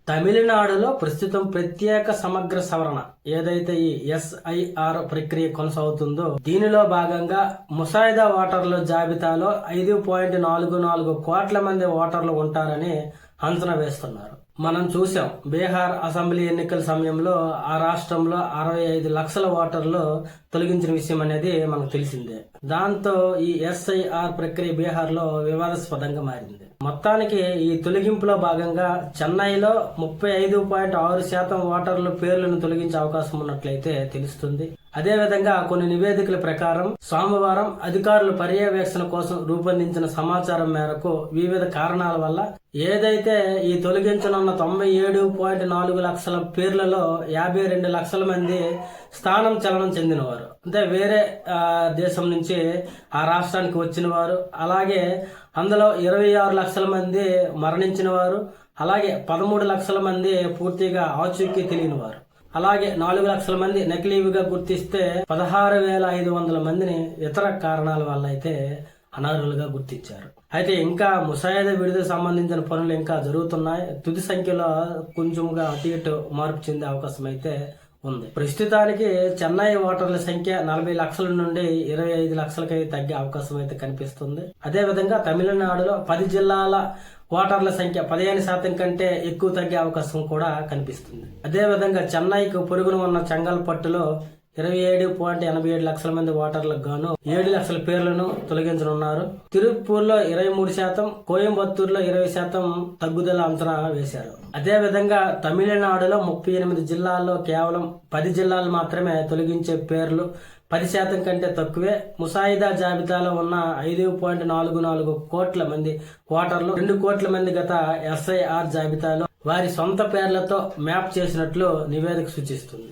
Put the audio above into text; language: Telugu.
తమిళనాడులో ప్రస్తుతం ప్రత్యేక సమగ్ర సవరణ ఏదైతే ఈ ఎస్ఐఆర్ ప్రక్రియ కొనసాగుతుందో దీనిలో భాగంగా ముసాయిదా ఓటర్ల జాబితాలో 5.44 కోట్ల మంది ఓటర్లు ఉంటారని అంచనా వేస్తున్నారు. మనం చూసాం బీహార్ అసెంబ్లీ ఎన్నికల సమయంలో ఆ రాష్ట్రంలో 65 లక్షల ఓటర్లు తొలగించిన విషయం అనేది మనకు తెలిసిందే. దాంతో ఈ ఎస్ఐఆర్ ప్రక్రియ బీహార్ లో వివాదాస్పదంగా మారింది. మొత్తానికి ఈ తొలగింపులో భాగంగా చెన్నైలో 35.6% ఓటర్ల పేర్లను తొలగించే అవకాశం ఉన్నట్లయితే తెలుస్తుంది. అదేవిధంగా కొన్ని నివేదికల ప్రకారం సోమవారం అధికారులు పర్యవేక్షణ కోసం రూపొందించిన సమాచారం మేరకు వివిధ కారణాల వల్ల ఏదైతే ఈ తొలగించనున్న 97.4 లక్షల పేర్లలో 52 లక్షల మంది స్థానం చలనం చెందినవారు, అంటే వేరే దేశం నుంచి ఆ రాష్ట్రానికి వచ్చిన వారు, అలాగే అందులో 26 లక్షల మంది మరణించిన వారు, అలాగే 13 లక్షల మంది పూర్తిగా ఆచూకీ తెలియని వారు, అలాగే 4 లక్షల మంది నకిలీవిగా గుర్తిస్తే 16,500 మందిని ఇతర కారణాల వల్ల అయితే అనర్హులుగా గుర్తించారు. అయితే ఇంకా ముసాయిదా విడుదల సంబంధించిన పనులు ఇంకా జరుగుతున్నాయి. తుది సంఖ్యలో కొంచెంగా అటు ఇటు మార్పు చెందే అవకాశం అయితే ఉంది. ప్రస్తుతానికి చెన్నై ఓటర్ల సంఖ్య 40 లక్షల నుండి 25 లక్షలకి తగ్గే అవకాశం అయితే కనిపిస్తుంది. అదే విధంగా తమిళనాడులో 10 జిల్లాల ఓటర్ల సంఖ్య 15% కంటే ఎక్కువ తగ్గే అవకాశం కూడా కనిపిస్తుంది. అదే విధంగా చెన్నైకి పొరుగున ఉన్న చెంగల్పట్టులో 27.87 లక్షల మంది ఓటర్లకు గాను 7 లక్షల పేర్లను తొలగించనున్నారు. తిరుపూర్లో 23%, కోయంబత్తూరులో 20% తగ్గుదల అంచనా వేశారు. అదే విధంగా తమిళనాడులో 38 జిల్లాల్లో కేవలం 10 జిల్లాలు మాత్రమే తొలగించే పేర్లు 10% కంటే తక్కువే. ముసాయిదా జాబితాలో ఉన్న 5.44 కోట్ల మంది ఓటర్లు 2 కోట్ల మంది గత ఎస్ఐఆర్ జాబితాలో వారి సొంత పేర్లతో మ్యాప్ చేసినట్లు నివేదిక సూచిస్తుంది.